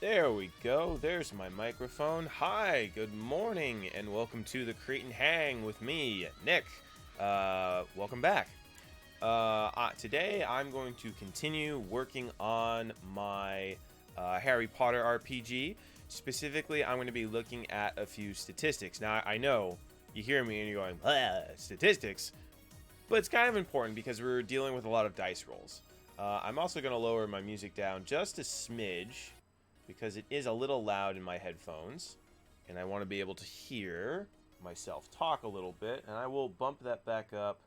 There we go. There's my microphone. Hi, good morning, and welcome to the Create and Hang with me, Nick. Welcome back. Today I'm going to continue working on my Harry Potter RPG. Specifically, I'm going to be looking at a few statistics. Now, I know you hear me and you're going, statistics? But it's kind of important because we're dealing with a lot of dice rolls. I'm also going to lower my music down just a smidge, because it is a little loud in my headphones, and I want to be able to hear myself talk a little bit, and I will bump that back up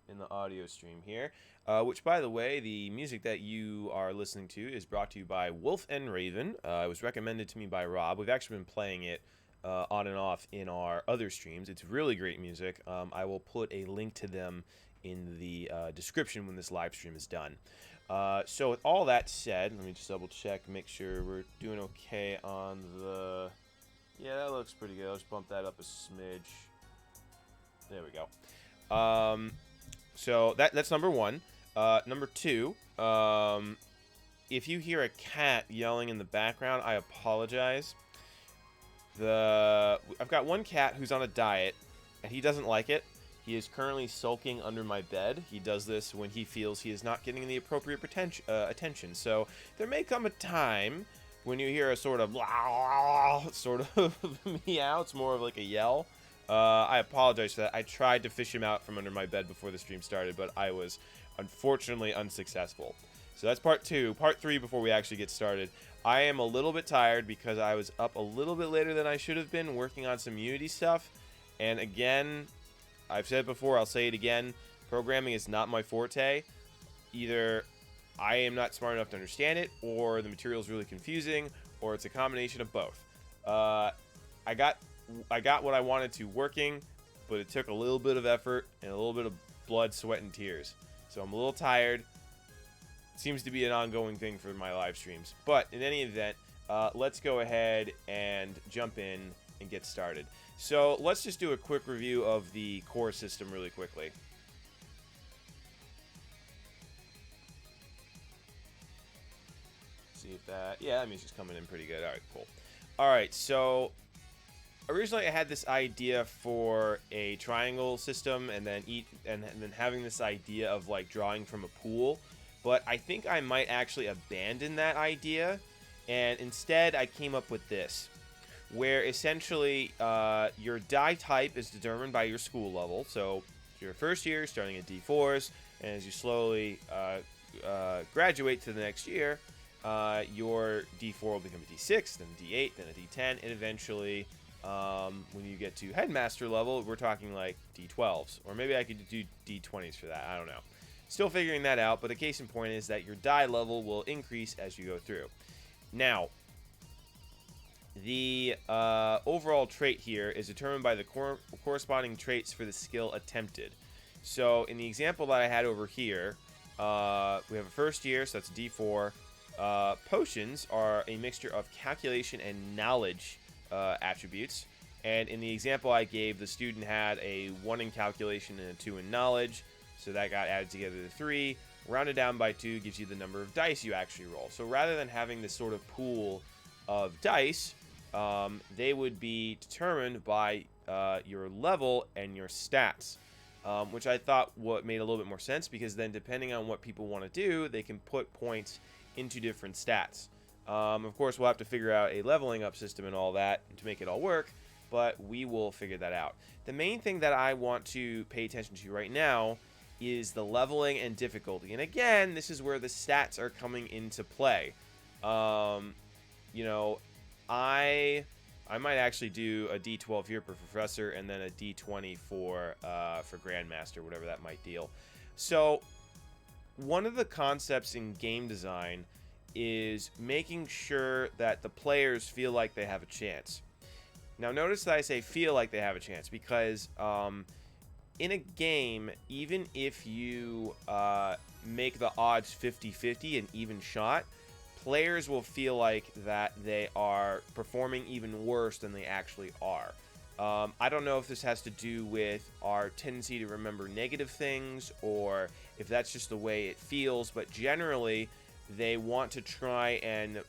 in the audio stream here, which, by the way, the music that you are listening to is brought to you by Wolf and Raven. It was recommended to me by Rob. We've actually been playing it on and off in our other streams. It's really great music. I will put a link to them in the description when this live stream is done. So with all that said, let me just double check, make sure we're doing okay on the... Yeah, that looks pretty good. Let's bump that up a smidge. There we go. So that's number one. Number two, if you hear a cat yelling in the background, I apologize. I've got one cat who's on a diet, and he doesn't like it. He is currently sulking under my bed. He does this when he feels he is not getting the appropriate attention. So there may come a time when you hear a sort of meow. It's more of like a yell. I apologize for that. I tried to fish him out from under my bed before the stream started, but I was unfortunately unsuccessful. So that's part two. Part three, before we actually get started. I am a little bit tired because I was up a little bit later than I should have been working on some Unity stuff. And again, I've said it before, I'll say it again, programming is not my forte. Either I am not smart enough to understand it, or the material is really confusing, or it's a combination of both. I got what I wanted to working, but it took a little bit of effort and a little bit of blood, sweat, and tears. So I'm a little tired. It seems to be an ongoing thing for my live streams. But in any event, let's go ahead and jump in and get started. So let's just do a quick review of the core system really quickly. See if that... Yeah, that music's coming in pretty good. Alright, cool. Alright, so originally I had this idea for a triangle system and then having this idea of like drawing from a pool. But I think I might actually abandon that idea, and instead I came up with this, where essentially your die type is determined by your school level. So your first year, starting at D4s, and as you slowly graduate to the next year, your D4 will become a D6, then a D8, then a D10, and eventually, when you get to headmaster level, we're talking like D12s, or maybe I could do D20s for that. I don't know. Still figuring that out, but the case in point is that your die level will increase as you go through. Now, the overall trait here is determined by the corresponding traits for the skill attempted. So in the example that I had over here, we have a first year, so that's a D4. Potions are a mixture of calculation and knowledge attributes. And in the example I gave, the student had a 1 in calculation and a 2 in knowledge. So that got added together to 3. Rounded down by 2 gives you the number of dice you actually roll. So rather than having this sort of pool of dice, they would be determined by your level and your stats, which I thought made a little bit more sense, because then depending on what people want to do, they can put points into different stats. Of course, we'll have to figure out a leveling up system and all that to make it all work, but we will figure that out. The main thing that I want to pay attention to right now is the leveling and difficulty. And again, this is where the stats are coming into play. You know, I might actually do a D12 here for Professor, and then a D20 for Grandmaster, whatever that might deal. So, one of the concepts in game design is making sure that the players feel like they have a chance. Now, notice that I say feel like they have a chance, because in a game, even if you make the odds 50-50, an even shot, players will feel like that they are performing even worse than they actually are. I don't know if this has to do with our tendency to remember negative things, or if that's just the way it feels, but generally they want to try and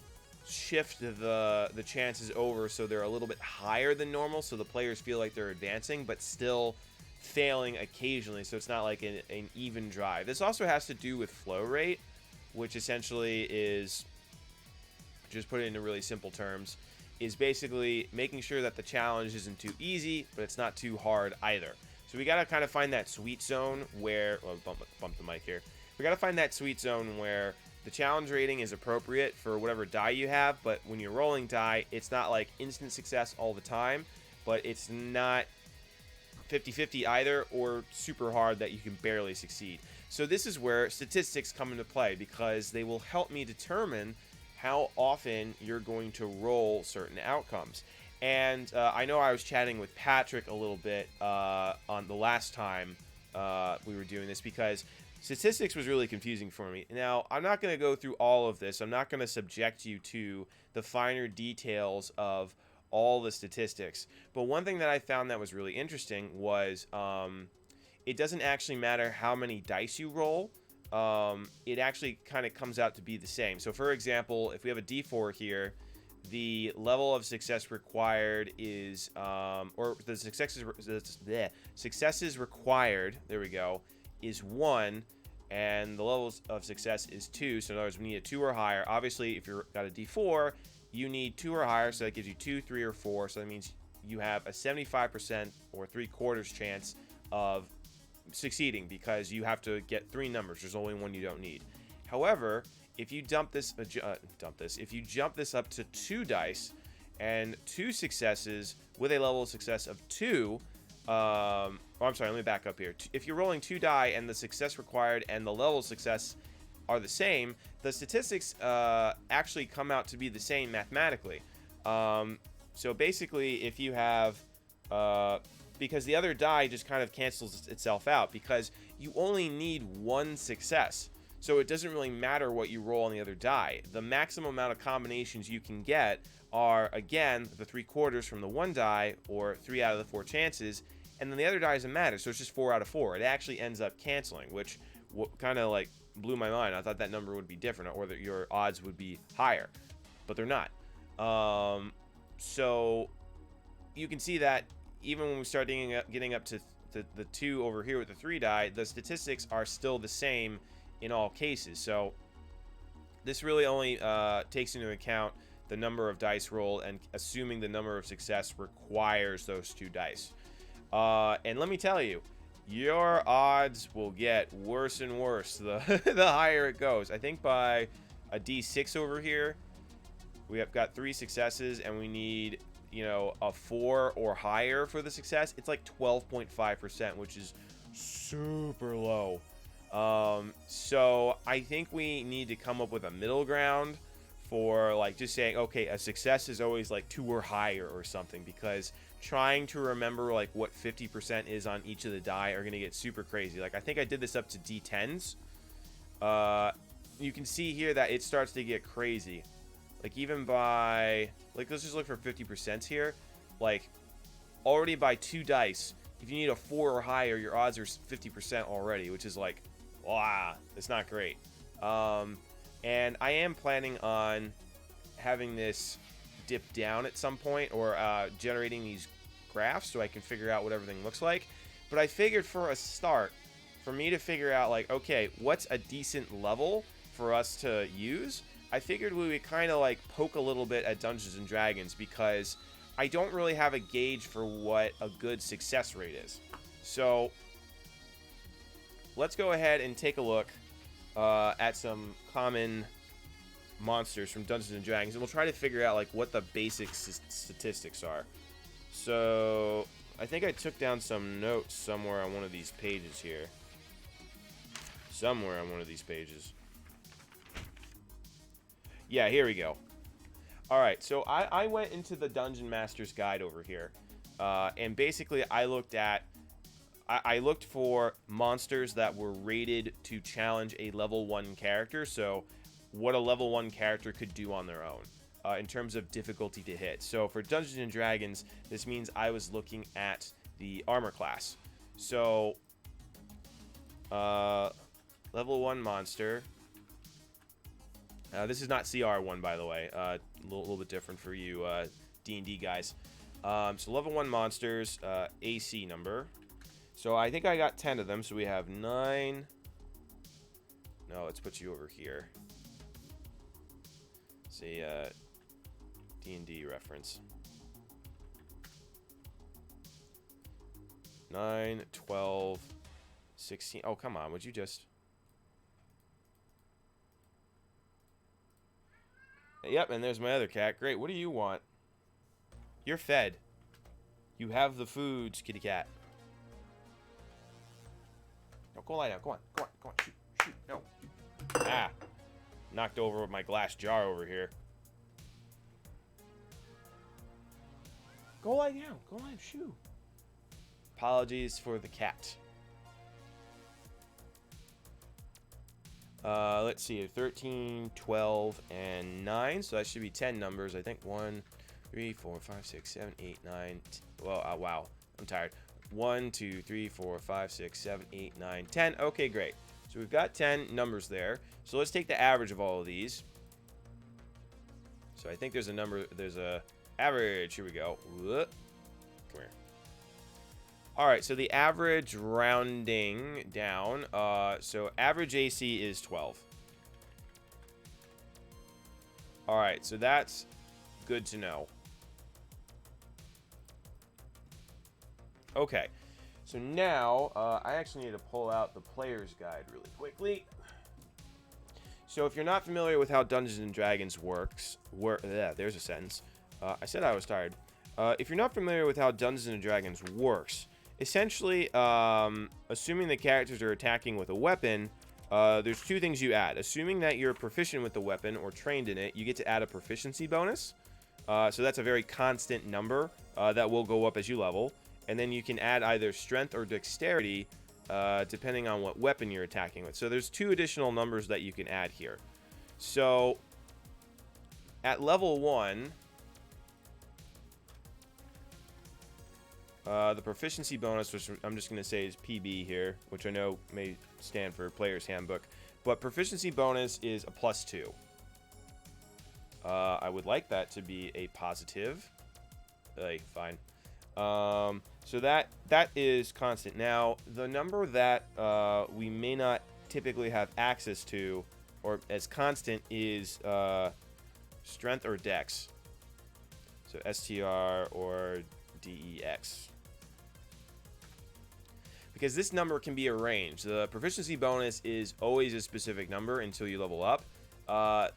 shift the chances over so they're a little bit higher than normal, so the players feel like they're advancing, but still failing occasionally, so it's not like an even drive. This also has to do with flow rate, which essentially is, just put it into really simple terms, is basically making sure that the challenge isn't too easy, but it's not too hard either. So we got to kind of find that sweet zone where, well, bump the mic here. We got to find that sweet zone where the challenge rating is appropriate for whatever die you have, but when you're rolling die, it's not like instant success all the time, but it's not 50-50 either, or super hard that you can barely succeed. So this is where statistics come into play, because they will help me determine how often you're going to roll certain outcomes. And I know I was chatting with Patrick a little bit on the last time we were doing this, because statistics was really confusing for me. Now, I'm not going to go through all of this. I'm not going to subject you to the finer details of all the statistics. But one thing that I found that was really interesting was it doesn't actually matter how many dice you roll. It actually kind of comes out to be the same. So, for example, if we have a D4 here, the level of success required is, or the successes required, there we go, is 1, and the levels of success is 2. So in other words, we need a 2 or higher. Obviously, if you've got a D4, you need 2 or higher, so that gives you 2, 3, or 4. So that means you have a 75% or 3/4 chance of succeeding, because you have to get 3 numbers. There's only 1 you don't need. However, if you jump this up to 2 dice and 2 successes with a level of success of 2, I'm sorry, let me back up here. If you're rolling 2 die and the success required and the level of success are the same, the statistics actually come out to be the same mathematically. So basically, if you have, because the other die just kind of cancels itself out, because you only need 1 success. So it doesn't really matter what you roll on the other die. The maximum amount of combinations you can get are, again, the 3/4 from the 1 die, or 3 out of the 4 chances, and then the other die doesn't matter, so it's just 4 out of 4. It actually ends up canceling, which kind of like blew my mind. I thought that number would be different, or that your odds would be higher, but they're not. So you can see that even when we start getting up to the 2 over here with the 3 die, the statistics are still the same in all cases. So this really only takes into account the number of dice rolled, and assuming the number of success requires those 2 dice. And let me tell you, your odds will get worse and worse the higher it goes. I think by a D6 over here, we have got 3 successes, and we need, you know, a 4 or higher for the success. It's like 12.5%, which is super low. So I think we need to come up with a middle ground for, like, just saying, okay, a success is always like 2 or higher or something, because trying to remember like what 50% is on each of the die are going to get super crazy. Like, I think I did this up to D10s. You can see here that it starts to get crazy. Like, even by, like, let's just look for 50% here. Like, already by 2 dice, if you need a 4 or higher, your odds are 50% already, which is like, wow, it's not great. And I am planning on having this dip down at some point, or generating these graphs so I can figure out what everything looks like. But I figured for a start, for me to figure out, like, okay, what's a decent level for us to use, I figured we would kind of like poke a little bit at Dungeons and Dragons, because I don't really have a gauge for what a good success rate is. So let's go ahead and take a look at some common monsters from Dungeons and Dragons, and we'll try to figure out like what the basic statistics are. So I think I took down some notes somewhere on one of these pages here. Somewhere on one of these pages. Yeah, here we go. Alright, so I went into the Dungeon Master's Guide over here. And basically I looked for monsters that were rated to challenge a level 1 character. So what a level 1 character could do on their own in terms of difficulty to hit. So for Dungeons and Dragons, this means I was looking at the armor class. So level 1 monster. This is not CR1, by the way. A little bit different for you D&D guys. So level 1 monsters, AC number. So I think I got 10 of them. So we have 9. No, let's put you over here. See, D&D reference. 9, 12, 16. Oh, come on. Would you just... Yep, and there's my other cat. Great. What do you want? You're fed. You have the foods, kitty cat. No, go lie down. Go on. Go on. Go on. Shoot. Shoot. No. Ah. Knocked over with my glass jar over here. Go lie down. Go lie down. Shoot. Apologies for the cat. Let's see, 13, 12, and 9. So that should be 10 numbers. I think 1, 3, 4, 5, 6, 7, 8, 9. Well, wow. I'm tired. 1, 2, 3, 4, 5, 6, 7, 8, 9, 10. Okay, great. So we've got 10 numbers there. So let's take the average of all of these. So I think there's a number, there's a average. Here we go. Whoop. Come here. All right, so the average rounding down. So average AC is 12. All right, so that's good to know. Okay, so now I actually need to pull out the player's guide really quickly. So if you're not familiar with how Dungeons and Dragons works, there's a sentence. I said I was tired. If you're not familiar with how Dungeons and Dragons works, essentially, assuming the characters are attacking with a weapon, there's two things you add. Assuming that you're proficient with the weapon or trained in it, you get to add a proficiency bonus. So that's a very constant number that will go up as you level. And then you can add either strength or dexterity, depending on what weapon you're attacking with. So there's two additional numbers that you can add here. So at level 1... the proficiency bonus, which I'm just going to say is PB here, which I know may stand for Player's Handbook. But proficiency bonus is a +2. I would like that to be a positive. Fine. So that is constant. Now, the number that we may not typically have access to, or as constant, is strength or dex. So STR or DEX. Because this number can be arranged. The proficiency bonus is always a specific number until you level up.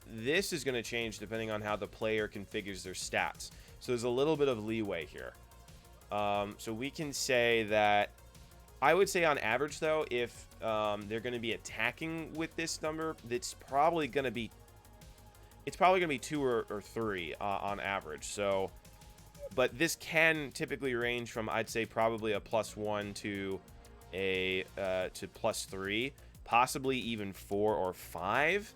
This is going to change depending on how the player configures their stats. So there's a little bit of leeway here. So we can say that, I would say on average though, if they're going to be attacking with this number, it's probably going to be 2 or 3 on average. So, but this can typically range from, I'd say, probably a +1 to a to +3, possibly even 4 or 5.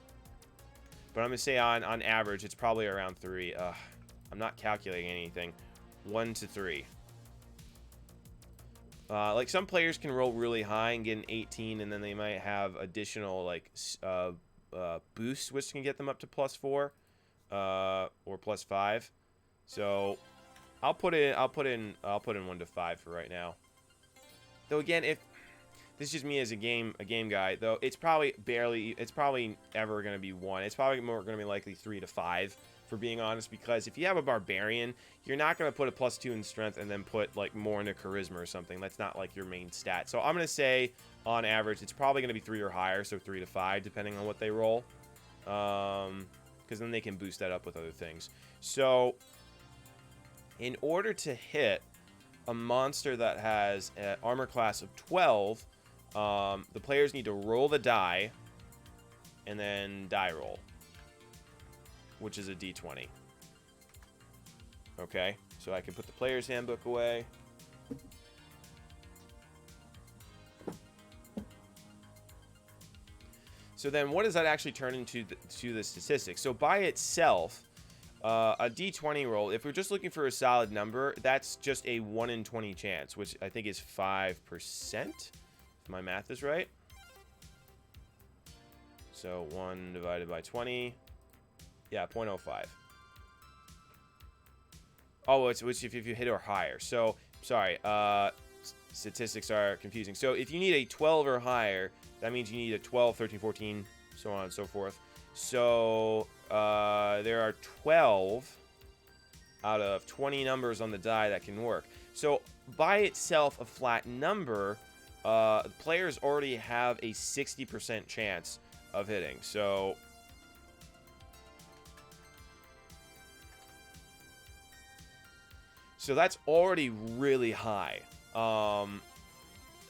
But I'm gonna say on average, it's probably around 3. I'm not calculating anything. 1 to 3. Like some players can roll really high and get an 18, and then they might have additional like boosts, which can get them up to +4 or +5. So I'll put in 1 to 5 for right now. Though again, if this is just me as a game guy, though, it's probably ever going to be 1. It's probably more going to be likely 3 to 5, for being honest, because if you have a barbarian, you're not going to put a +2 in strength and then put like more into charisma or something. That's not like your main stat. So I'm going to say on average, it's probably going to be 3 or higher, so 3 to 5, depending on what they roll. Because then they can boost that up with other things. So in order to hit a monster that has an armor class of 12, the players need to roll the die and then die roll, which is a d20. Okay, so I can put the player's handbook away. So then what does that actually turn into the statistics? So by itself, a d20 roll, if we're just looking for a solid number, that's just a 1 in 20 chance, which I think is 5%, if my math is right. So 1 divided by 20 Yeah, 0.05. Oh, it's if you hit or higher. So, sorry, statistics are confusing. So, if you need a 12 or higher, that means you need a 12, 13, 14, so on and so forth. So, there are 12 out of 20 numbers on the die that can work. So, by itself, a flat number, players already have a 60% chance of hitting. So, that's already really high.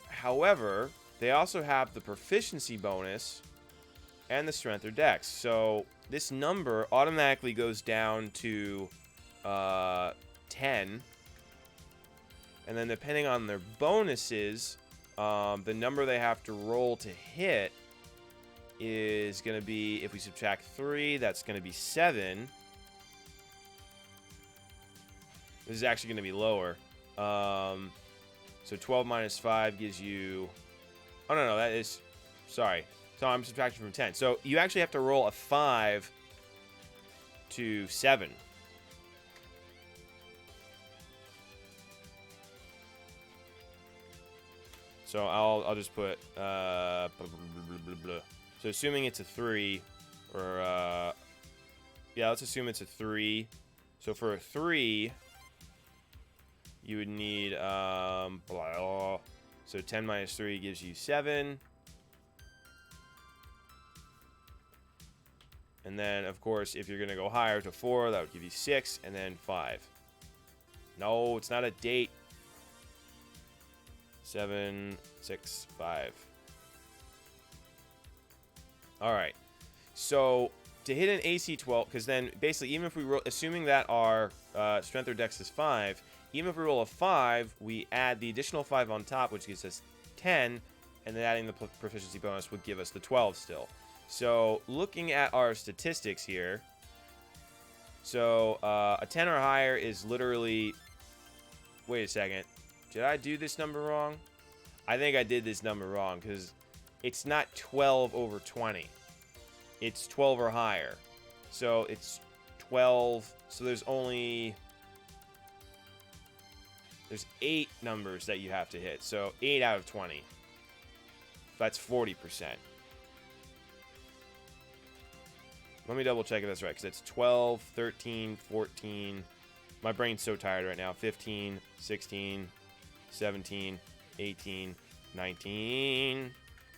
However, they also have the proficiency bonus and the strength or dex. So this number automatically goes down to 10. And then depending on their bonuses, the number they have to roll to hit is going to be, if we subtract 3, that's going to be 7. This is actually going to be lower. So 12 minus 5 gives you... Oh, no, that is... Sorry. So I'm subtracting from 10. So you actually have to roll a 5 to 7. So I'll just put... So assuming it's a 3, or... yeah, let's assume it's a 3. So for a 3... You would need, so 10 minus 3 gives you 7. And then, of course, if you're going to go higher to 4, that would give you 6, and then 5. No, it's not a date. 7, 6, 5. All right. So, to hit an AC 12, because then, basically, even if we roll, assuming that our strength or dex is 5, even if we roll a 5, we add the additional 5 on top, which gives us 10, and then adding the proficiency bonus would give us the 12 still. So, looking at our statistics here, so a 10 or higher is literally... Wait a second. Did I do this number wrong? I think I did this number wrong, because it's not 12 over 20. It's 12 or higher. So, it's 12... So, there's 8 numbers that you have to hit. So 8 out of 20. That's 40%. Let me double check if that's right, because it's 12, 13, 14. My brain's so tired right now. 15, 16, 17, 18, 19,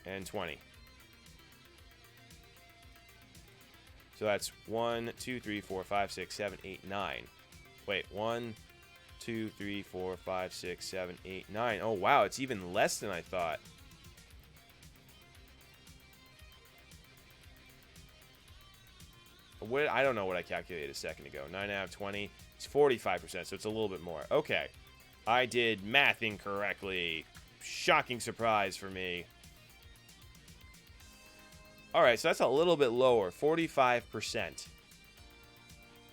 and 20. So that's 1, 2, 3, 4, 5, 6, 7, 8, 9. Wait, 1, 2, 3, 4, 5, 6, 7, 8, 9. Oh, wow, it's even less than I thought. I don't know what I calculated a second ago. 9 out of 20. It's 45%, so it's a little bit more. Okay. I did math incorrectly. Shocking surprise for me. Alright, so that's a little bit lower. 45%.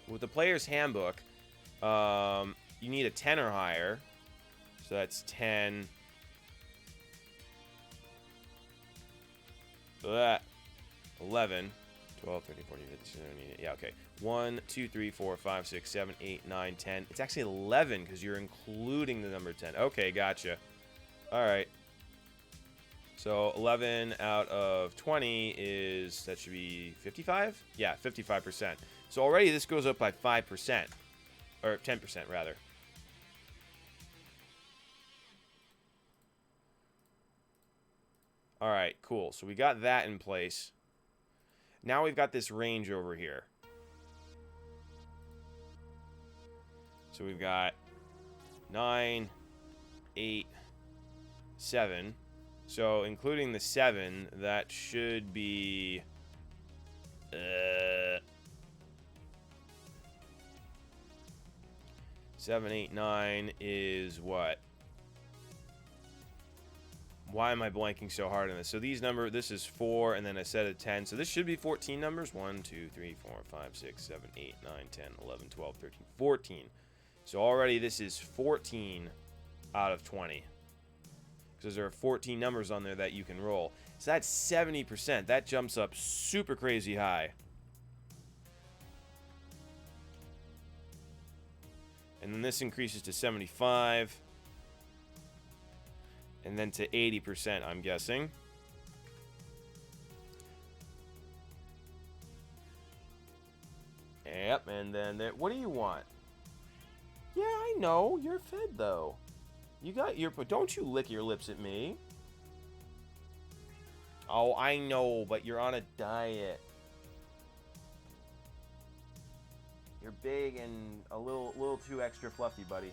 With the player's handbook, you need a 10 or higher. So that's 10. So that 11, 12, 13, 14, 15, 16, yeah, okay. 1, 2, 3, 4, 5, 6, 7, 8, 9, 10. It's actually 11 because you're including the number 10. Okay, gotcha. All right. So 11 out of 20 is, that should be 55? Yeah, 55%. So already this goes up by 5%. Or 10%, rather. All right, cool. So we got that in place. Now we've got this range over here. So we've got 9, 8, 7. So including the 7, that should be... 7, 8, 9 is what? Why am I blanking so hard on this? So these numbers, this is 4 and then a set of 10. So this should be 14 numbers. 1, 2, 3, 4, 5, 6, 7, 8, 9, 10, 11, 12, 13, 14. So already this is 14 out of 20. Because there are 14 numbers on there that you can roll. So that's 70%. That jumps up super crazy high. And then this increases to 75. And then to 80%, I'm guessing. Yep, and then there, what do you want? Yeah, I know. You're fed, though. You got your... Don't you lick your lips at me. Oh, I know, but you're on a diet. You're big and a little too extra fluffy, buddy.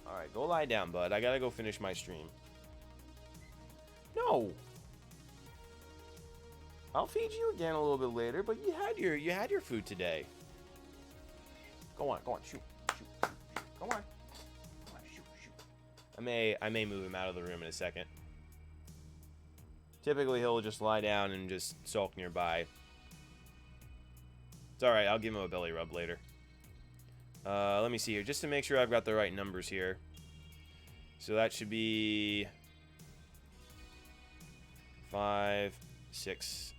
Alright, go lie down, bud. I gotta go finish my stream. No! I'll feed you again a little bit later, but you had your food today. Go on, shoot. Go on. Shoot. I may move him out of the room in a second. Typically, he'll just lie down and just sulk nearby. It's alright, I'll give him a belly rub later. Let me see here, just to make sure I've got the right numbers here. So that should be 5, 6.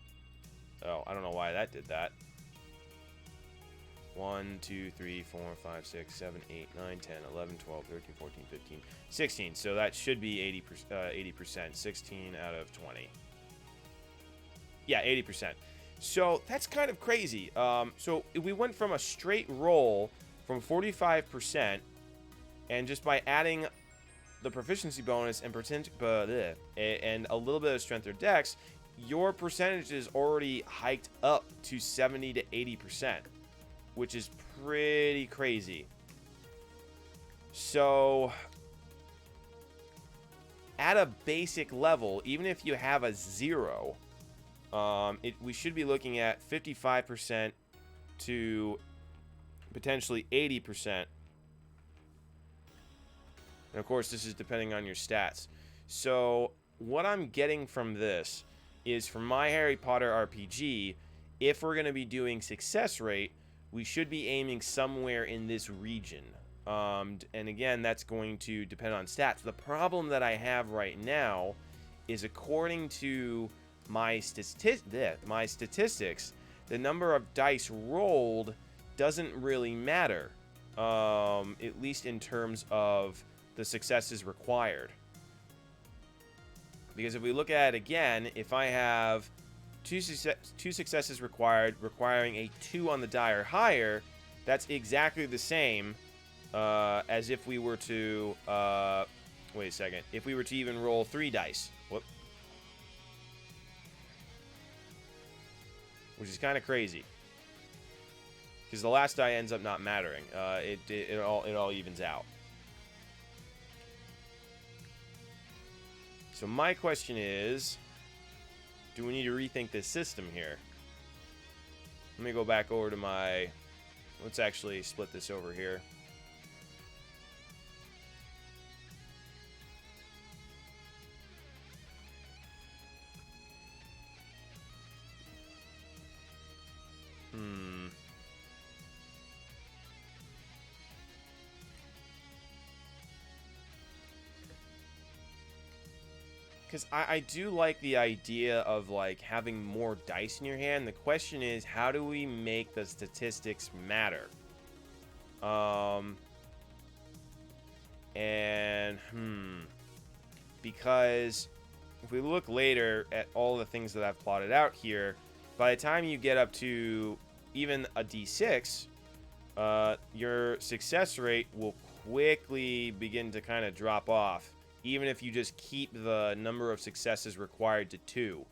Oh, I don't know why that did that. 1, 2, 3, 4, 5, 6, 7, 8, 9, 10, 11, 12, 13, 14, 15, 16. So that should be 80%. 16 out of 20. Yeah, 80%. So that's kind of crazy. So we went from a straight roll from 45%, and just by adding the proficiency bonus and and a little bit of strength or dex, your percentage is already hiked up to 70 to 80%, which is pretty crazy. So at a basic level, even if you have a 0, we should be looking at 55% to potentially 80%. And of course, this is depending on your stats. So what I'm getting from this is, for my Harry Potter RPG, if we're going to be doing success rate, we should be aiming somewhere in this region. And again, that's going to depend on stats. The problem that I have right now is, according to my statistics, the number of dice rolled doesn't really matter, at least in terms of the successes required. Because if we look at it again, if I have two successes required, requiring a 2 on the die or higher, that's exactly the same as if we were to... wait a second. If we were to even roll 3 dice. Whoop. Which is kind of crazy. Because the last die ends up not mattering. It all evens out. So my question is, do we need to rethink this system here? Let me go back over to my... Let's actually split this over here. Because I do like the idea of, like, having more dice in your hand. The question is, how do we make the statistics matter? Because if we look later at all the things that I've plotted out here, by the time you get up to even a D6, your success rate will quickly begin to kind of drop off, even if you just keep the number of successes required to 2,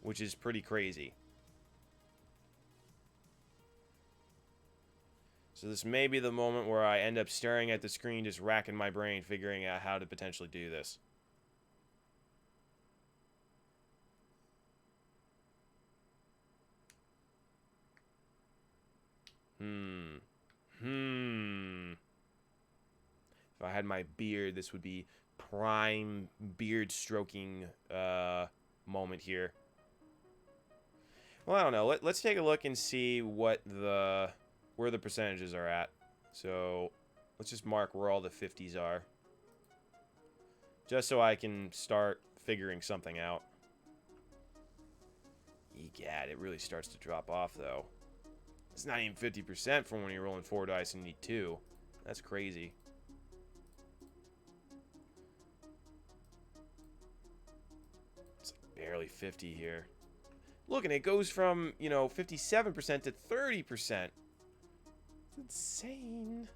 which is pretty crazy. So this may be the moment where I end up staring at the screen, just racking my brain, figuring out how to potentially do this. If I had my beard, this would be prime beard stroking moment here. Well, I don't know. Let's take a look and see where the percentages are at. So let's just mark where all the 50s are, just so I can start figuring something out. Egad, it really starts to drop off, though. It's not even 50% from when you're rolling 4 dice and you need 2. That's crazy. It's barely 50 here. Look, and it goes from, 57% to 30%. It's insane.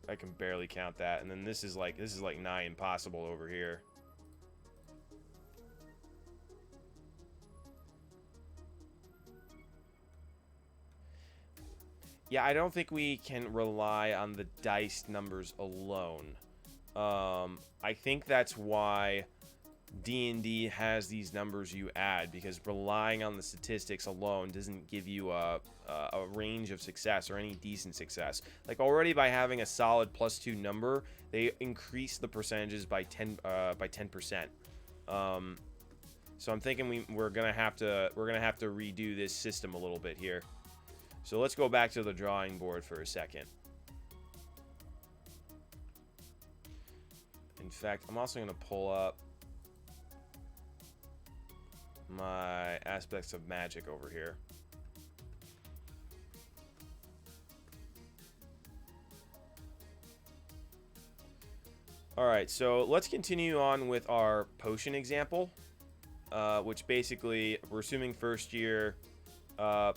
I can barely count that, and then this is like nigh impossible over here. Yeah, I don't think we can rely on the dice numbers alone. I think that's why D&D has these numbers you add, because relying on the statistics alone doesn't give you a range of success or any decent success. Like, already by having a solid +2 number, they increase the percentages by 10%. So I'm thinking we're gonna have to redo this system a little bit here. So let's go back to the drawing board for a second. In fact, I'm also gonna pull up my aspects of magic over here. Alright, so let's continue on with our potion example, which basically, we're assuming first year,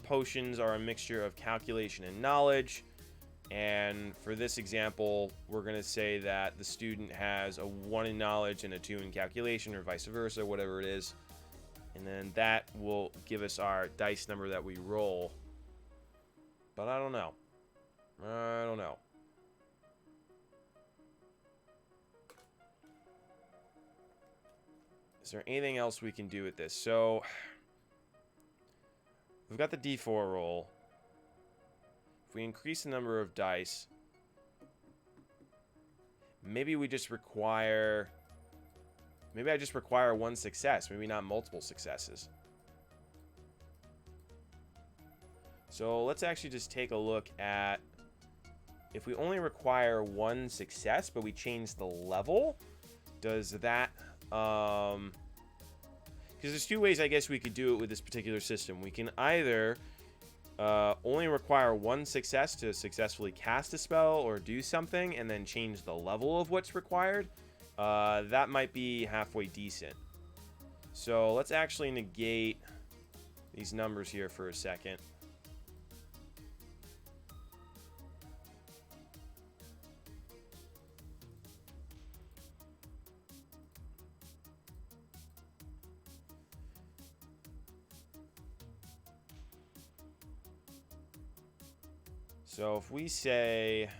potions are a mixture of calculation and knowledge. And for this example, we're going to say that the student has a 1 in knowledge and a 2 in calculation, or vice versa, whatever it is. And then that will give us our dice number that we roll. But I don't know. I don't know. Is there anything else we can do with this? So, we've got the D4 roll. If we increase the number of dice, maybe we just require... Maybe I just require 1 success, maybe not multiple successes. So let's actually just take a look at... If we only require 1 success, but we change the level, does that... Because there's 2 ways I guess we could do it with this particular system. We can either only require 1 success to successfully cast a spell or do something, and then change the level of what's required. That might be halfway decent. So let's actually negate these numbers here for a second. So if we say...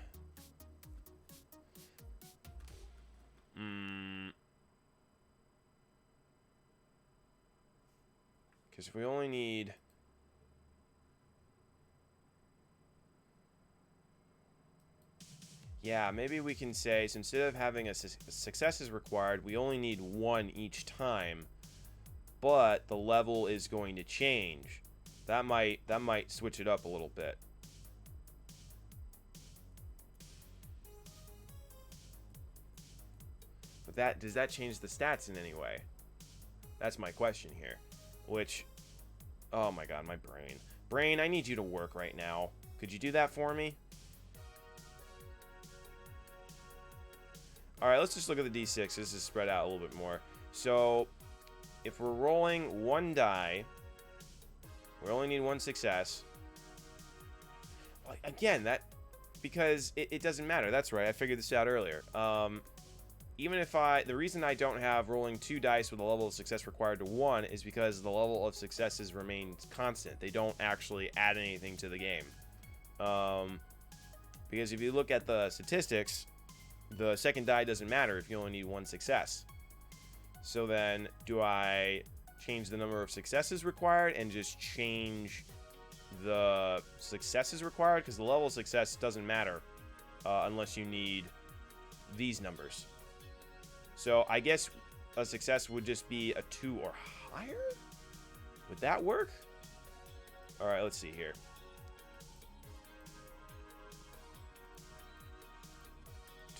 Because if we only need... Yeah, maybe we can say, so instead of having a success is required, we only need 1 each time, but the level is going to change. That might switch it up a little bit. But does that change the stats in any way? That's my question here. Which, oh my god, my brain. Brain, I need you to work right now. Could you do that for me? Alright, let's just look at the d6. This is spread out a little bit more. So, if we're rolling 1 die, we only need 1 success. Again, because it doesn't matter. That's right, I figured this out earlier. Even if the reason I don't have rolling 2 dice with a level of success required to 1 is because the level of successes remains constant. They don't actually add anything to the game. Because if you look at the statistics, the second die doesn't matter if you only need 1 success. So then, do I change the number of successes required and just change the successes required? Because the level of success doesn't matter unless you need these numbers. So I guess a success would just be a 2 or higher? Would that work? Alright, let's see here.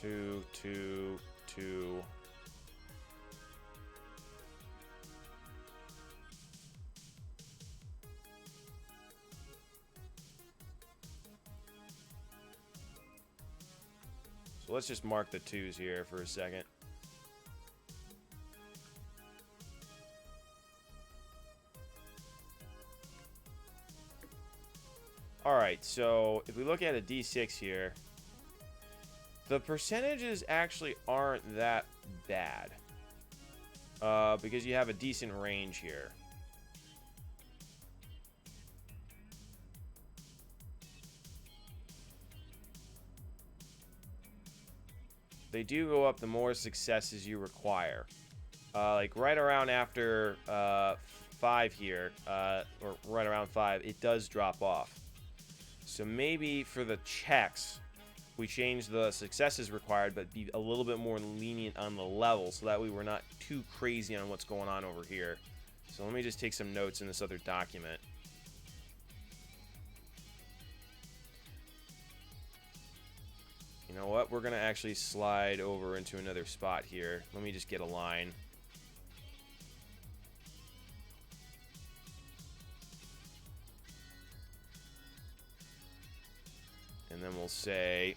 Two. So let's just mark the 2s here for a second. Alright, so if we look at a D6 here, the percentages actually aren't that bad. Because you have a decent range here. They do go up the more successes you require. Like right around after 5 here, or right around 5, it does drop off. So maybe for the checks, we change the successes required, but be a little bit more lenient on the level, so that way we're not too crazy on what's going on over here. So let me just take some notes in this other document. You know what? We're going to actually slide over into another spot here. Let me just get a line. And then we'll say,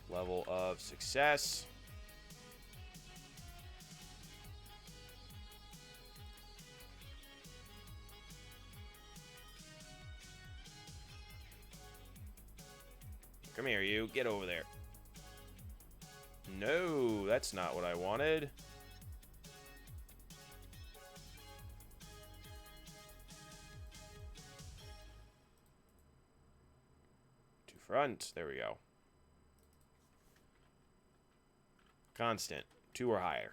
level of success. Come here, you. Get over there. No, that's not what I wanted. To front. There we go. Constant. 2 or higher.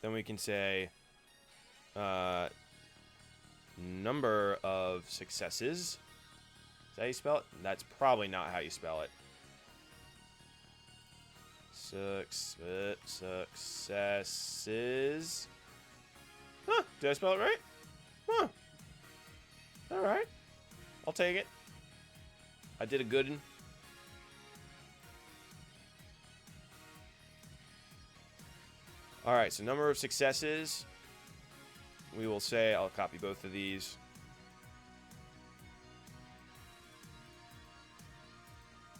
Then we can say number of successes. Is that how you spell it? That's probably not how you spell it. Successes. Huh, did I spell it right? Huh. Alright. I'll take it. I did a good one. Alright, so number of successes. We will say, I'll copy both of these.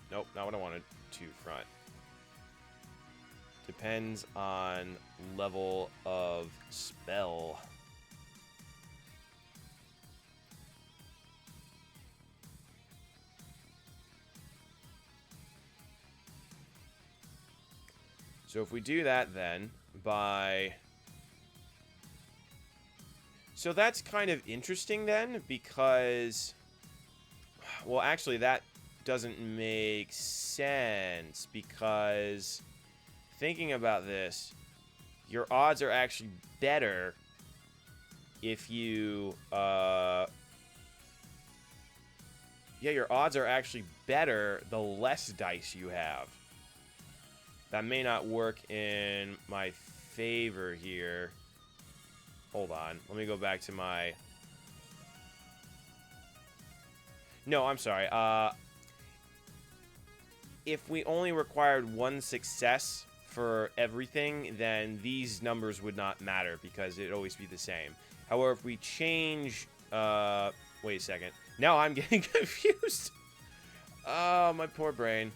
Nope, not what I wanted. To front. Depends on level of spell. So if we do that then, by... So that's kind of interesting then, because... Well, actually, that doesn't make sense, because... Thinking about this, your odds are actually better if you... Yeah, your odds are actually better the less dice you have. That may not work in my favor here. Hold on. Let me go back to my... No, I'm sorry. If we only required 1 success for everything, then these numbers would not matter because it'd always be the same. However, if we change... wait a second. Now I'm getting confused. Oh, my poor brain.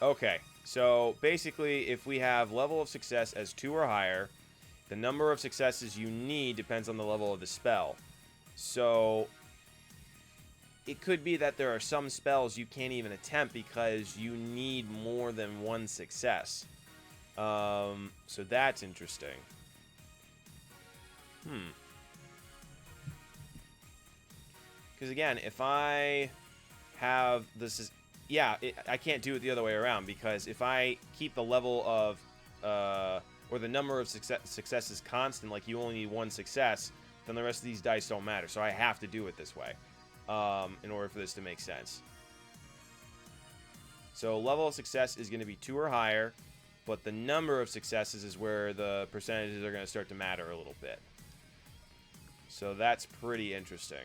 Okay, so basically, if we have level of success as 2 or higher, the number of successes you need depends on the level of the spell. So, it could be that there are some spells you can't even attempt because you need more than 1 success. So that's interesting. Because again, if I have this is... Yeah, I can't do it the other way around, because if I keep the level of, or the number of successes constant, like you only need 1 success, then the rest of these dice don't matter. So I have to do it this way, in order for this to make sense. So level of success is going to be 2 or higher, but the number of successes is where the percentages are going to start to matter a little bit. So that's pretty interesting.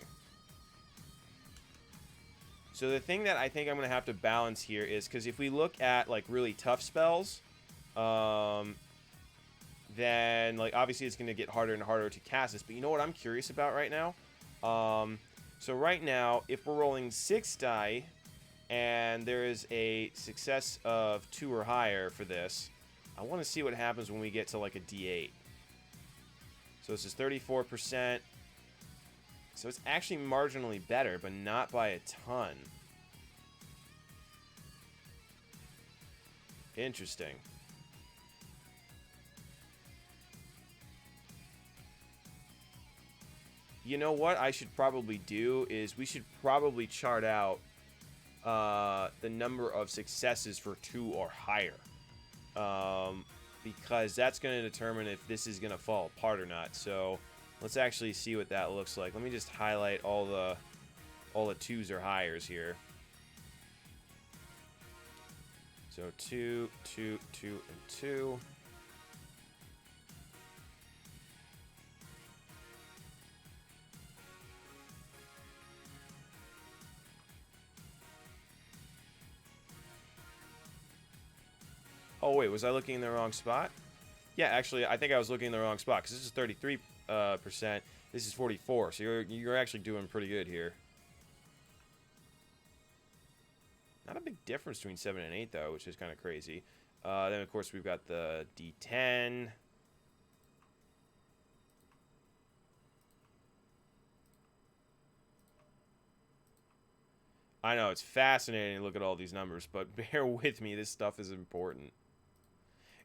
So the thing that I think I'm going to have to balance here is, because if we look at like really tough spells, then like obviously it's going to get harder and harder to cast this. But you know what I'm curious about right now? So right now, if we're rolling 6 die and there is a success of 2 or higher for this, I want to see what happens when we get to like a D8. So this is 34%. So it's actually marginally better, but not by a ton. Interesting. You know what I should probably do is we should probably chart out the number of successes for 2 or higher. Because that's going to determine if this is going to fall apart or not. So let's actually see what that looks like. Let me just highlight all the 2s or higher here. So 2, 2, 2, and 2. Oh, wait, was I looking in the wrong spot? Yeah, actually, I think I was looking in the wrong spot, because this is 33%. This is 44, so you're actually doing pretty good here. Not a big difference between 7 and 8, though, which is kind of crazy. Then, of course, we've got the D10. I know, it's fascinating to look at all these numbers, but bear with me, this stuff is important.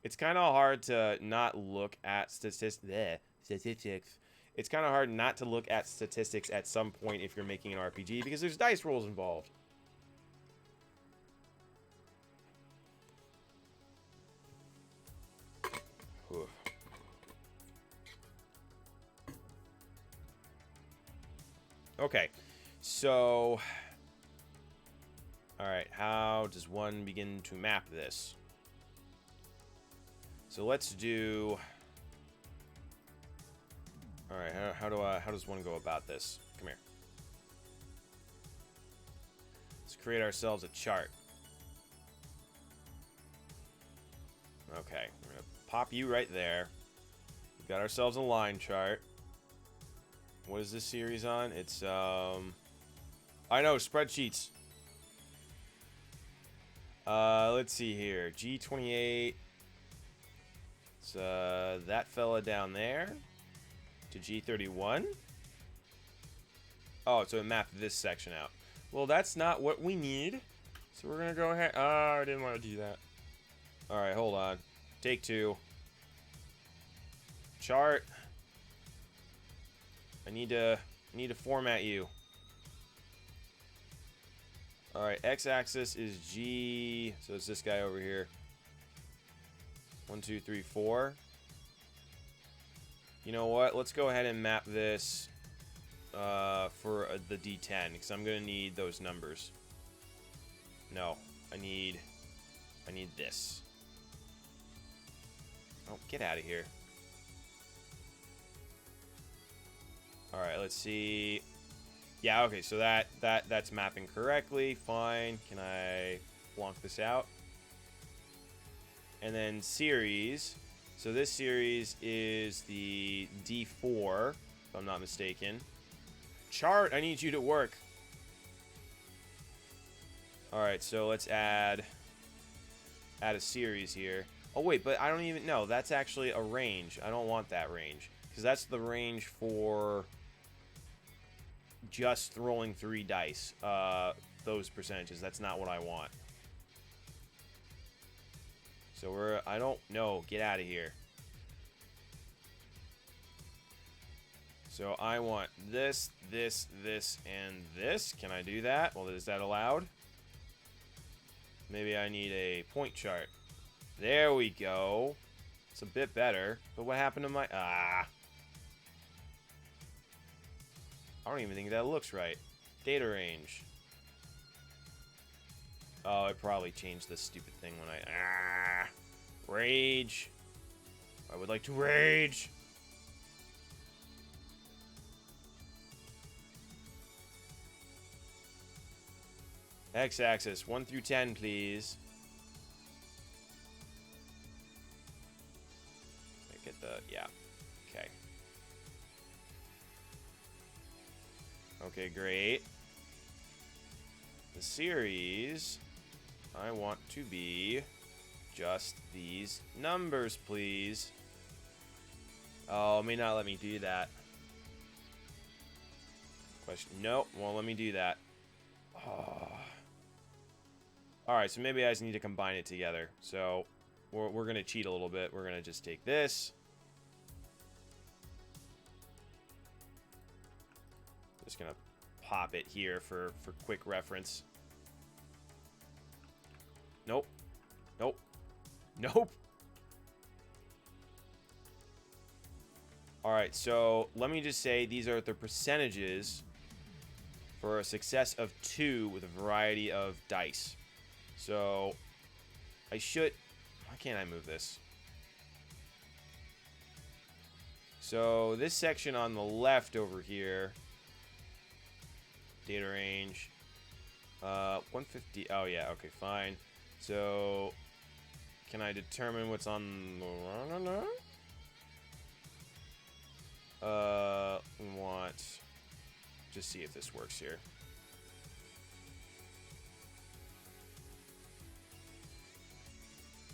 It's kind of hard to not look at statistics. It's kind of hard not to look at statistics at some point if you're making an RPG, because there's dice rolls involved. Okay, so... Alright, how does one begin to map this? So let's do... Alright, how does one go about this? Come here. Let's create ourselves a chart. Okay, we're gonna pop you right there. We've got ourselves a line chart. What is this series on? It's, I know, spreadsheets. Let's see here. G28. It's, that fella down there. To G31. Oh, so it mapped this section out. Well, that's not what we need. So we're gonna go ahead. Oh, I didn't want to do that. Alright, hold on. Take 2. Chart. I need to format you. Alright, x-axis is G, so it's this guy over here. 1, 2, 3, 4. You know what? Let's go ahead and map this for the D10, because I'm gonna need those numbers. No, I need this. Oh, get out of here. Alright, let's see. Yeah, okay, so that's mapping correctly. Fine. Can I flonk this out? And then series. So this series is the D4, if I'm not mistaken. Chart, I need you to work. Alright, so let's add a series here. Oh, wait, but I don't even know. That's actually a range. I don't want that range, because that's the range for just rolling 3 dice. Those percentages. That's not what I want. So I don't know. Get out of here. So I want this, this, this, and this. Can I do that? Well, is that allowed? Maybe I need a point chart. There we go. It's a bit better. But what happened to my... I don't even think that looks right. Data range. Oh, I probably changed this stupid thing when I... Rage. I would like to rage. X-axis, 1 through 10, please. Get the, yeah. Okay. Okay, great. The series, I want to be just these numbers, please. Oh, it may not let me do that. Question, nope, won't let me do that. Oh. Alright, so maybe I just need to combine it together. So, we're going to cheat a little bit. We're going to just take this. Just going to pop it here for quick reference. Nope. Nope. Nope. Alright, so let me just say these are the percentages for a success of 2 with a variety of dice. So, I should... Why can't I move this? So, this section on the left over here... Data range... 150... Oh, yeah, okay, fine. So, can I determine what's on the wrong? We want... Just see if this works here.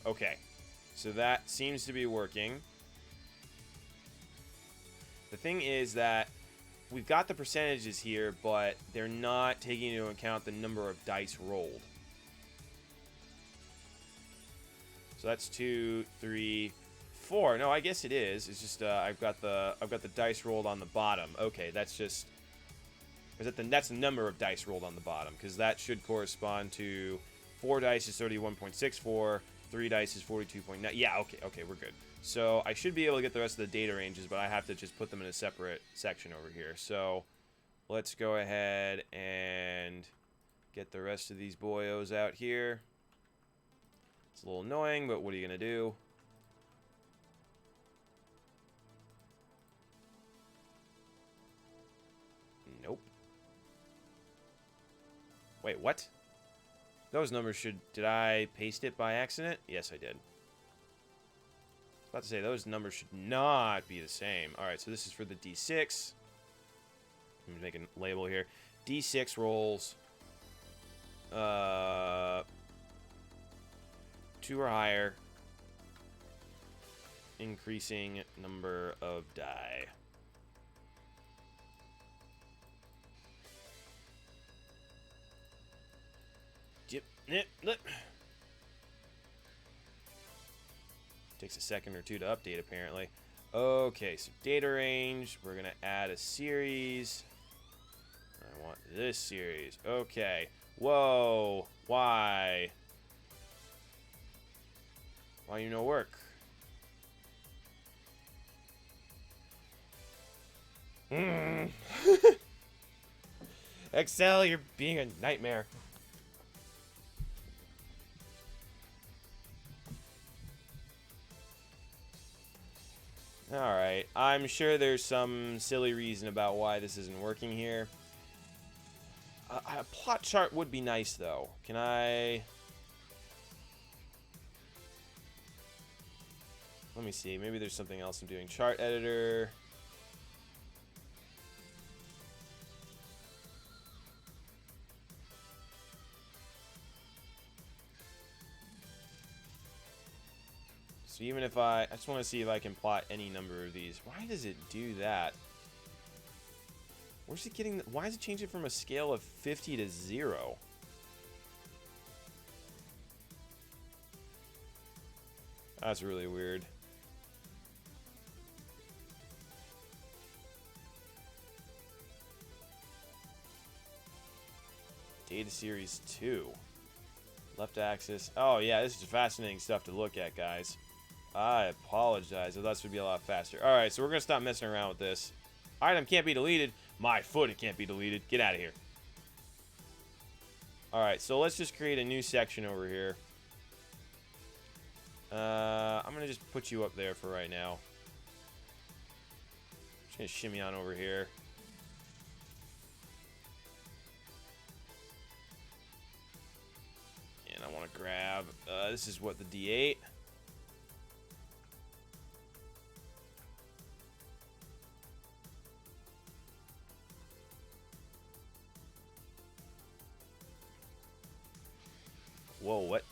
Okay, so that seems to be working. The thing is that we've got the percentages here, but they're not taking into account the number of dice rolled. So that's 2, 3, 4. No, I guess it is. It's just I've got the dice rolled on the bottom. Okay, that's just that's the number of dice rolled on the bottom, because that should correspond to 4 dice is 31.64. 3 dice is 42.9. Yeah, okay, we're good. So I should be able to get the rest of the data ranges, but I have to just put them in a separate section over here. So let's go ahead and get the rest of these boyos out here. It's a little annoying, but what are you going to do? Nope. Wait, what? Those numbers should... Did I paste it by accident? Yes, I did. I was about to say, those numbers should not be the same. Alright, so this is for the D6. Let me make a label here. D6 rolls. 2 or higher. Increasing number of die. Takes a second or two to update, apparently. Okay, so data range. We're going to add a series. I want this series. Okay. Whoa. Why? Why you no work? Excel, you're being a nightmare. Alright, I'm sure there's some silly reason about why this isn't working here. A plot chart would be nice, though. Can I... Let me see, maybe there's something else I'm doing. Chart editor... So even if I just want to see if I can plot any number of these. Why does it do that? Where's it getting... Why is it changing from a scale of 50 to 0? That's really weird. Data series 2. Left axis. Oh yeah, this is fascinating stuff to look at, guys. I apologize. I thought this would be a lot faster. Alright, so we're going to stop messing around with this. Item can't be deleted. My foot, it can't be deleted. Get out of here. Alright, so let's just create a new section over here. I'm gonna just put you up there for right now. Just gonna shimmy on over here. And I want to grab, this is what, the D8? Whoa, what?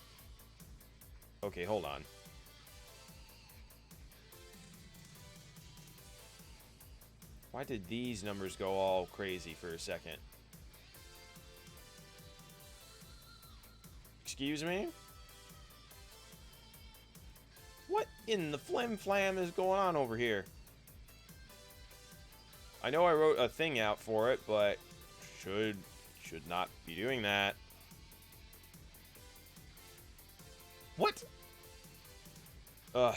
Okay, hold on. Why did these numbers go all crazy for a second? Excuse me? What in the flim flam is going on over here? I know I wrote a thing out for it, but should not be doing that. What? Ugh.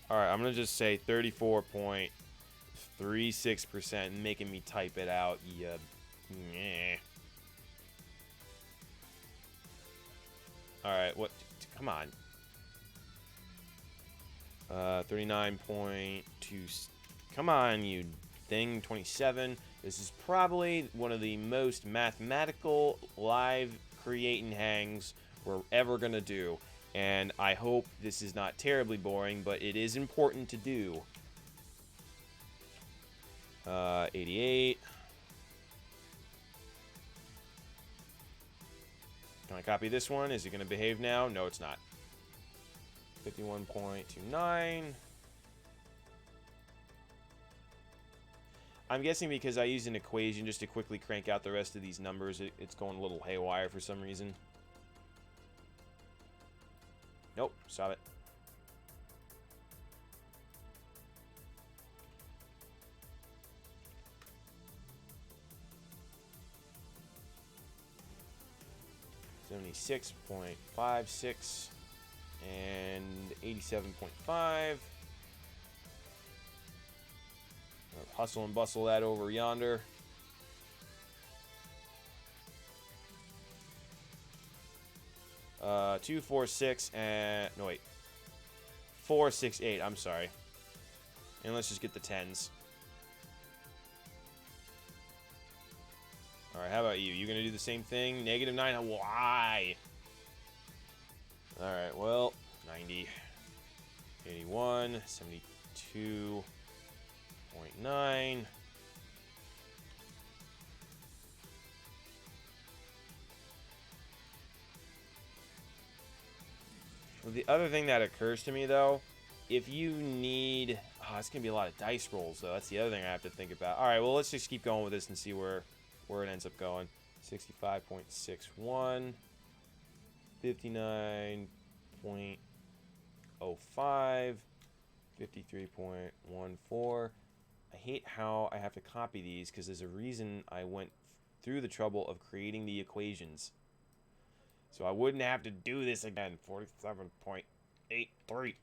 Alright, I'm gonna just say 34.36%, making me type it out. Yeah. Meh. Alright, what? Come on. 39.2. Come on, you thing. 27. This is probably one of the most mathematical live creating hangs we're ever gonna do. And I hope this is not terribly boring, but it is important to do. 88. Can I copy this one? Is it going to behave now? No, it's not. 51.29. I'm guessing because I used an equation just to quickly crank out the rest of these numbers, it's going a little haywire for some reason. Nope, stop it. $76.56 and 87.5. Hustle and bustle that over yonder. Uh, 246 and no wait, 468. I'm sorry. And let's just get the tens. All right, how about you? You gonna do the same thing? -9. Why? All right. Well, 90, 81, 72.9. Well, the other thing that occurs to me, though, if you need... Oh, it's going to be a lot of dice rolls, though. That's the other thing I have to think about. All right, well, let's just keep going with this and see where it ends up going. 65.61. 59.05. 53.14. I hate how I have to copy these because there's a reason I went through the trouble of creating the equations. So I wouldn't have to do this again. 47.83.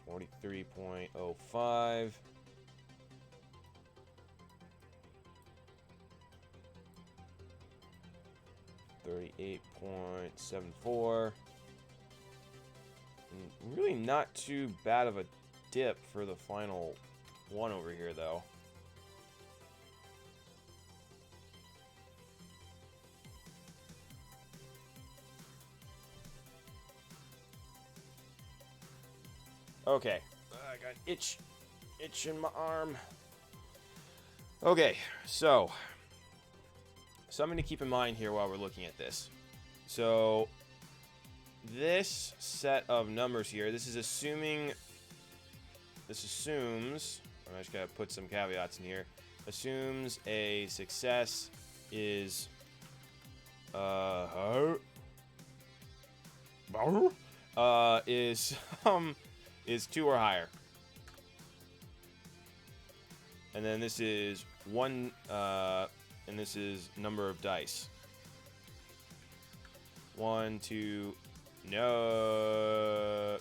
43.05. 38.74. Really not too bad of a dip for the final one over here, though. Okay, I got itch in my arm. Okay, so something to keep in mind here while we're looking at this. So this set of numbers here, this assumes, I just gotta put some caveats in here, assumes a success is is 2 or higher. And then this is 1, and this is number of dice. 1, 2, no.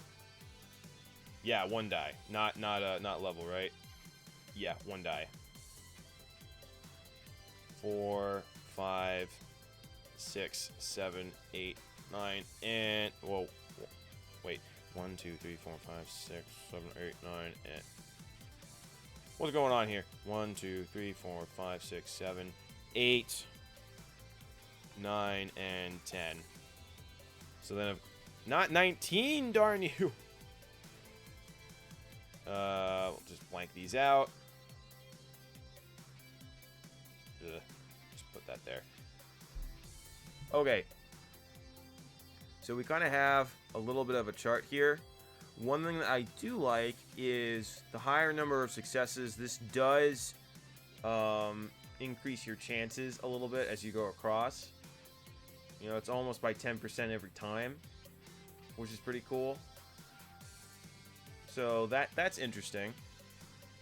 Yeah, 1 die. Not level, right? Yeah, 1 die. 4, 5, 6, 7, 8, 9, and whoa, wait, 1, 2, 3, 4, 5, 6, 7, 8, 9, and what's going on here? 1, 2, 3, 4, 5, 6, 7, 8, 9, and 10. So then, not 19, darn you. We'll just blank these out. Ugh, just put that there. Okay. So we kind of have a little bit of a chart here. One thing that I do like is the higher number of successes. This does increase your chances a little bit as you go across. You know, it's almost by 10% every time, which is pretty cool. So that's interesting.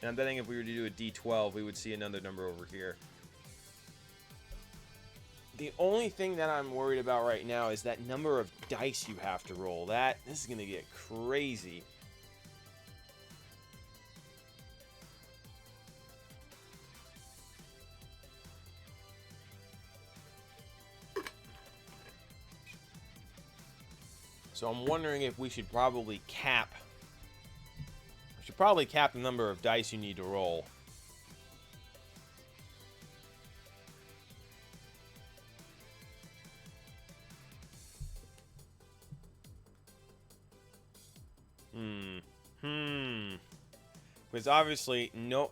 And I'm betting if we were to do a D12, we would see another number over here. The only thing that I'm worried about right now is that number of dice you have to roll. This is going to get crazy. So I'm wondering if we should probably cap. We should probably cap the number of dice you need to roll. Because obviously no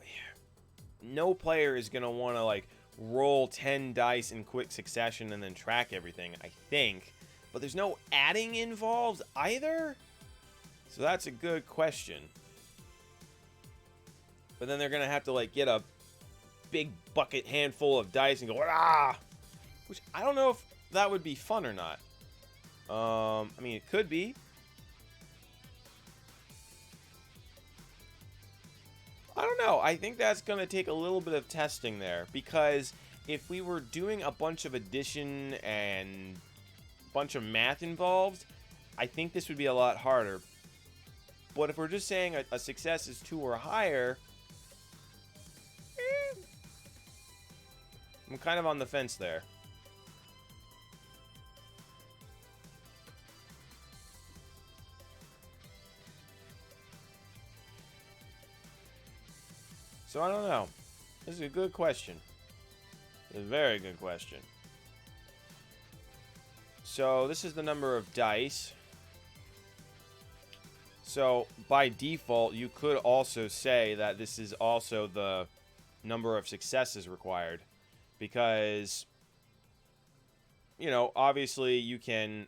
player is gonna want to like roll 10 dice in quick succession and then track everything, I think. But there's no adding involved either. So that's a good question. But then they're gonna have to like get a big bucket handful of dice and go, ah! Which I don't know if that would be fun or not. I mean, it could be. I don't know. I think that's going to take a little bit of testing there. Because if we were doing a bunch of addition and a bunch of math involved, I think this would be a lot harder. But if we're just saying a success is 2 or higher, I'm kind of on the fence there. So I don't know. This is a good question. It's a very good question. So this is the number of dice. So by default, you could also say that this is also the number of successes required. Because, you know, obviously you can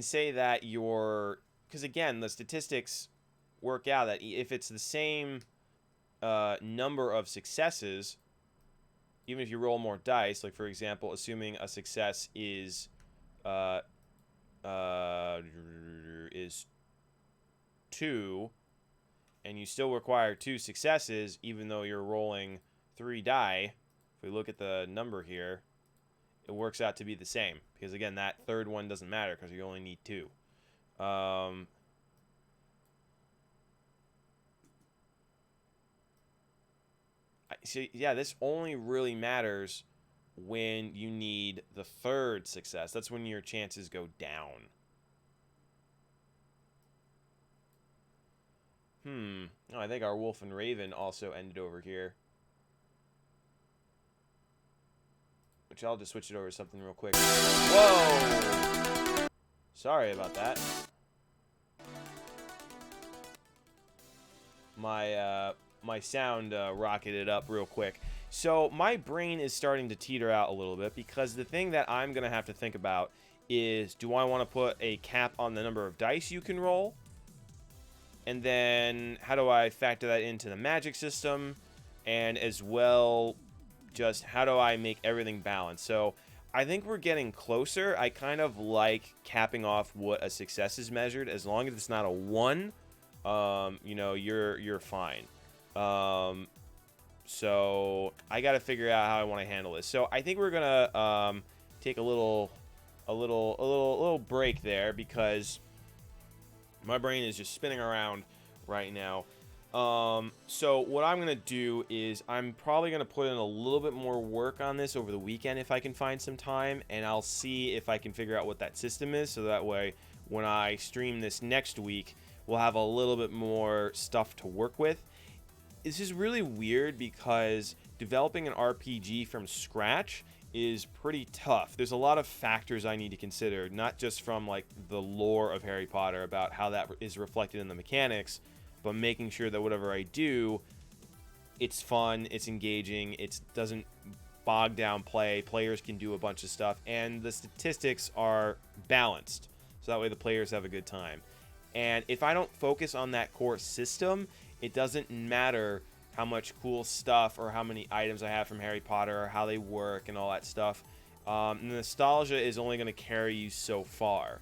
say that your... Because again, the statistics work out that if it's the same number of successes, even if you roll more dice, like for example, assuming a success is 2, and you still require 2 successes, even though you're rolling 3 die. If we look at the number here, it works out to be the same because again, that third one doesn't matter because you only need 2. So yeah, this only really matters when you need the 3rd success. That's when your chances go down. Oh, I think our wolf and raven also ended over here. Which I'll just switch it over to something real quick. Whoa! Sorry about that. My sound rocketed up real quick. So my brain is starting to teeter out a little bit because the thing that I'm going to have to think about is, do I want to put a cap on the number of dice you can roll? And then how do I factor that into the magic system? And as well, just how do I make everything balanced? So I think we're getting closer. I kind of like capping off what a success is measured. As long as it's not a 1, you know, you're fine. So I got to figure out how I want to handle this. So I think we're gonna take a little break there because my brain is just spinning around right now. So what I'm going to do is I'm probably going to put in a little bit more work on this over the weekend if I can find some time, and I'll see if I can figure out what that system is, so that way when I stream this next week, we'll have a little bit more stuff to work with. This is really weird because developing an RPG from scratch is pretty tough. There's a lot of factors I need to consider, not just from like the lore of Harry Potter about how that is reflected in the mechanics, but making sure that whatever I do, it's fun, it's engaging, it doesn't bog down play, players can do a bunch of stuff, and the statistics are balanced, so that way the players have a good time. And if I don't focus on that core system, it doesn't matter how much cool stuff or how many items I have from Harry Potter or how they work and all that stuff. Nostalgia is only going to carry you so far.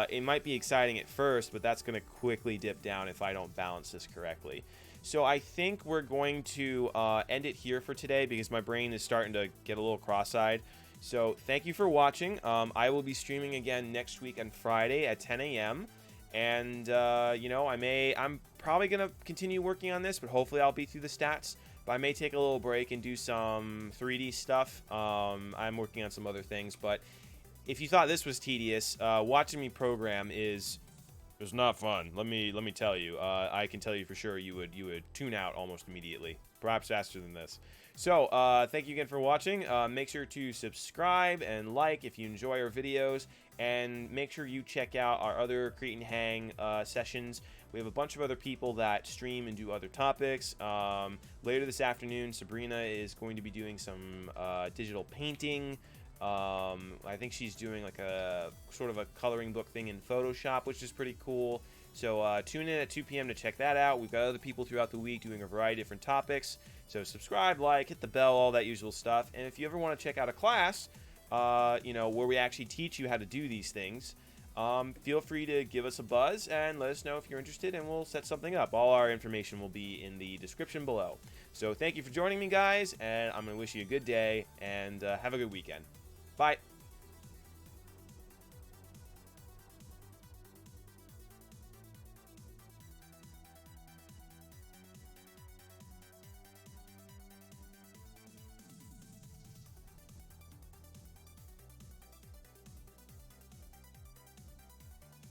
It might be exciting at first, but that's going to quickly dip down if I don't balance this correctly. So I think we're going to end it here for today because my brain is starting to get a little cross-eyed. So thank you for watching. I will be streaming again next week on Friday at 10 a.m. And, you know, I'm probably going to continue working on this, but hopefully I'll be through the stats. But I may take a little break and do some 3D stuff. I'm working on some other things, but if you thought this was tedious, watching me program is not fun. Let me tell you. I can tell you for sure you would tune out almost immediately, perhaps faster than this. So thank you again for watching. Make sure to subscribe and like if you enjoy our videos, and make sure you check out our other Create and Hang sessions. We have a bunch of other people that stream and do other topics. Later this afternoon, Sabrina is going to be doing some digital painting. I think she's doing like a sort of a coloring book thing in Photoshop, which is pretty cool. So tune in at 2 p.m. to check that out. We've got other people throughout the week doing a variety of different topics. So subscribe, like, hit the bell, all that usual stuff. And if you ever want to check out a class, you know, where we actually teach you how to do these things, feel free to give us a buzz and let us know if you're interested, and we'll set something up. All our information will be in the description below. So thank you for joining me, guys, and I'm going to wish you a good day and have a good weekend. Bye.